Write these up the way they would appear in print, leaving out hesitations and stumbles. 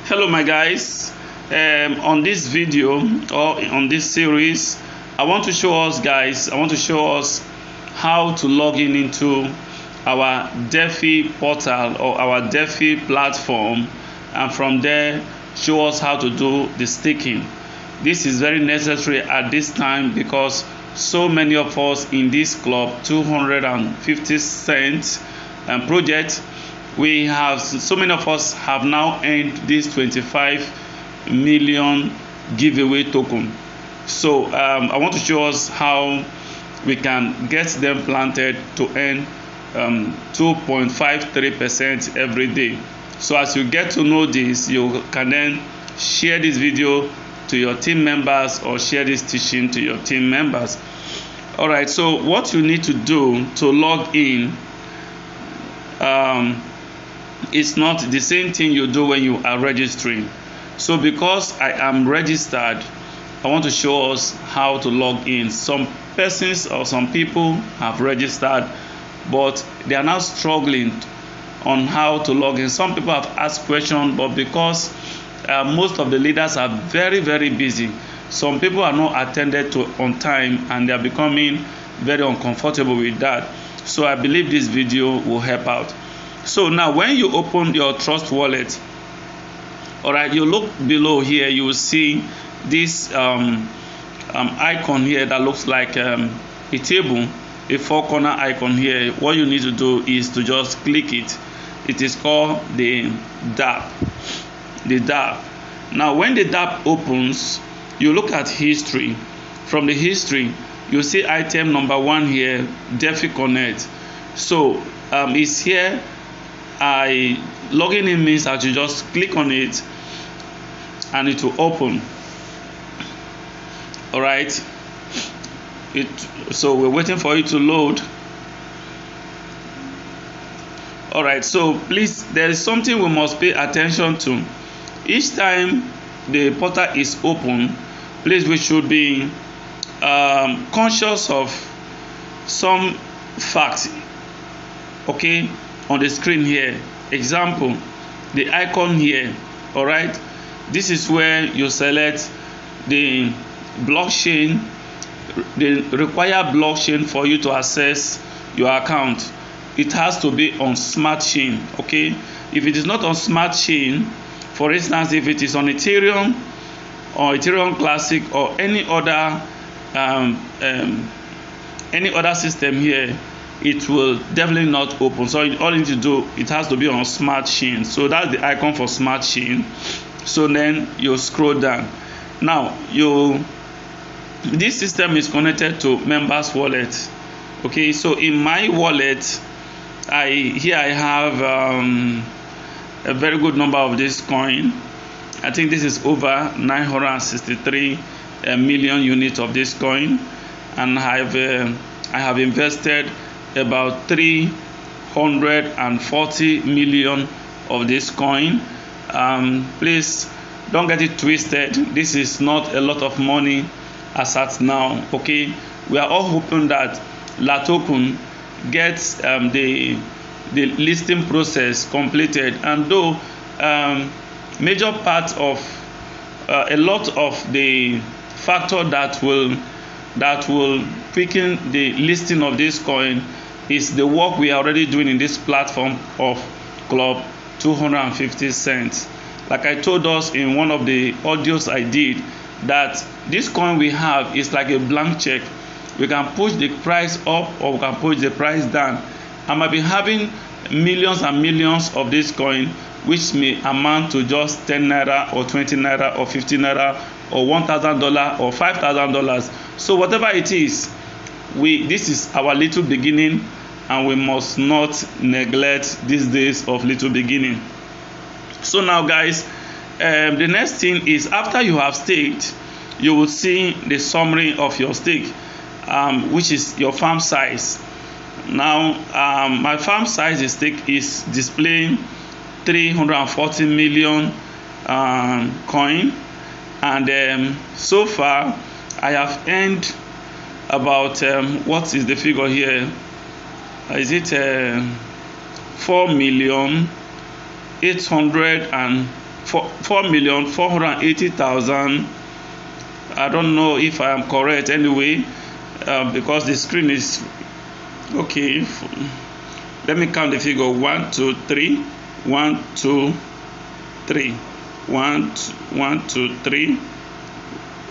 Hello my guys. On this video or on this series, I want to show us how to log in into our DeFi portal or our DeFi platform, and from there show us how to do the staking. This is very necessary at this time because so many of us in this club 250 cents project, we have so many of us have now earned this 25 million giveaway token. So I want to show us how we can get them planted to earn 2.53% every day. So as you get to know this, you can then share this video to your team members or share this teaching to your team members. All right, so what you need to do to log in, it's not the same thing you do when you are registering. So because I am registered, I want to show us how to log in. Some persons or some people have registered, but they are now struggling on how to log in. Some people have asked questions, but because most of the leaders are very busy, some people are not attended to on time and they are becoming very uncomfortable with that. So I believe this video will help out. So now when you open your Trust Wallet, all right, you look below here, you will see this icon here that looks like a table, a four-corner icon here. What you need to do is to just click it. It is called the dApp. The dApp. Now when the dApp opens, you look at history. From the history, you see item number 1 here, DeFi Connect. So it's here. Logging in means that you just click on it and it will open. All right, so we're waiting for it to load. All right, so please, there is something we must pay attention to. Each time the portal is open, please, we should be conscious of some facts, okay, on the screen here. Example, the icon here. All right, this is where you select the blockchain, the required blockchain for you to access your account. It has to be on smart chain. Okay, if it is not on smart chain, for instance, if it is on Ethereum or Ethereum Classic or any other system here, it will definitely not open. So all you need to do, it has to be on smart chain. So that's the icon for smart chain. So then you scroll down. Now this system is connected to members wallet. Okay, so in my wallet, I have a very good number of this coin. I think this is over 963 million units of this coin, and I have invested about 340 million of this coin. Please don't get it twisted. This is not a lot of money as at now. Okay, we are all hoping that LATOKEN gets the listing process completed, and though major part of a lot of the factor that will quicken the listing of this coin is the work we are already doing in this platform of Club 250 cents. Like I told us in one of the audios I did, that this coin we have is like a blank check. We can push the price up or we can push the price down. I might be having millions and millions of this coin, which may amount to just 10 naira or 20 naira or 50 naira or $1,000 or $5,000. So whatever it is, this is our little beginning, and we must not neglect these days of little beginning. So now guys, the next thing is, after you have staked, you will see the summary of your stake, which is your farm size. Now my farm size stake is displaying 340 million coin, and so far I have earned about what is the figure here? Is it 4,800,000 4,480,000. I don't know if I am correct anyway, because the screen is okay. Let me count the figure. 1 2 3 1 2 3 1 2 3.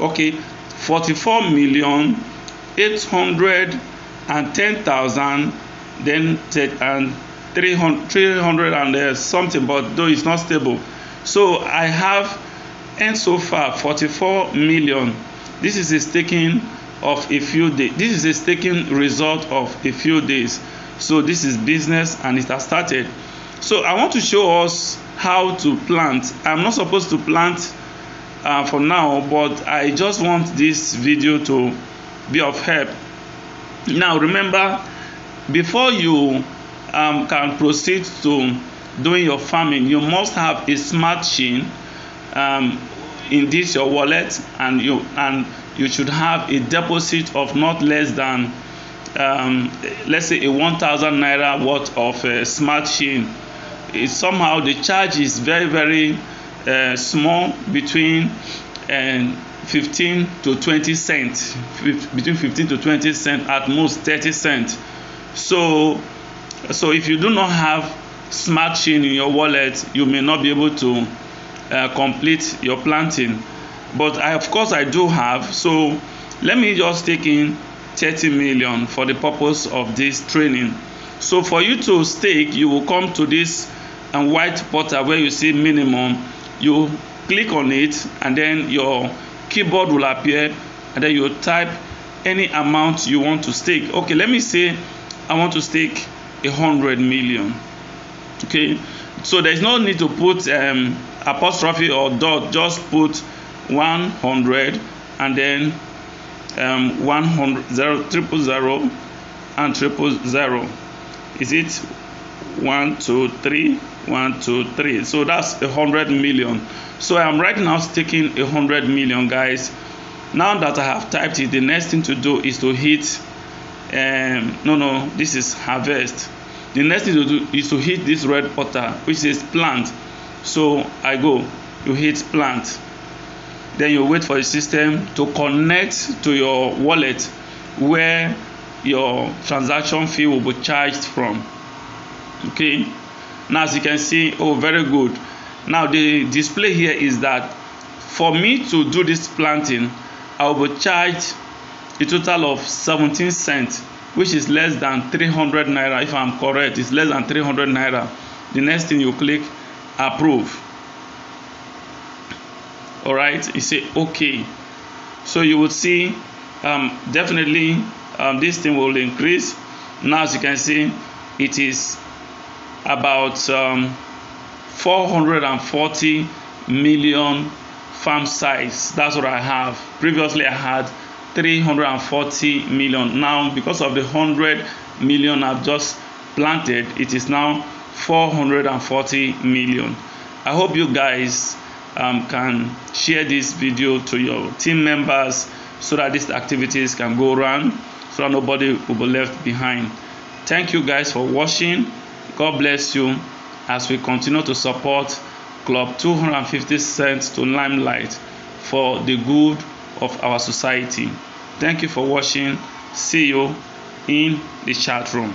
Okay, 44,810,000, then and 300 and something, but though it's not stable. So I have, and so far 44 million. This is a staking of a few days. This is a staking result of a few days. So this is business and it has started. So I want to show us how to plant. I'm not supposed to plant for now, but I just want this video to be of help. Now remember, before you can proceed to doing your farming, you must have a smart chain in this your wallet, and you should have a deposit of not less than let's say a 1,000 naira worth of smart chain. Somehow the charge is very small, between 15 to 20 cents, between 15 to 20 cents, at most 30 cents. So if you do not have smart chain in your wallet, you may not be able to complete your planting. But of course I do have. So let me just take in 30 million for the purpose of this training. So for you to stake, you will come to this white portal where you see minimum. You click on it, and then your keyboard will appear, and then you type any amount you want to stake. Okay, let me say I want to stake 100 million. Okay, so there is no need to put apostrophe or dot. Just put 100 and then 100 000 and 000. Is it 1 2 3 1 2 3? So that's 100 million. So I am right now staking 100 million, guys. Now that I have typed it, the next thing to do is to hit this is harvest. The next thing to do is to hit this red portal which says plant. So I go, you hit plant, then you wait for the system to connect to your wallet where your transaction fee will be charged from. Okay, now as you can see, oh, very good. Now the display here is that for me to do this planting, I will be charged a total of 17 cents, which is less than 300 naira. If I'm correct, it's less than 300 naira. The next thing, you click approve. All right, you say okay. So you will see definitely this thing will increase. Now as you can see, it is about 440 million farm size. That's what I have. Previously I had 340 million. Now because of the 100 million I've just planted, it is now 440 million. I hope you guys can share this video to your team members so that these activities can go around, so that nobody will be left behind. Thank you guys for watching. God bless you as we continue to support Club 250 Cents to Limelight for the good of our society. Thank you for watching. See you in the chat room.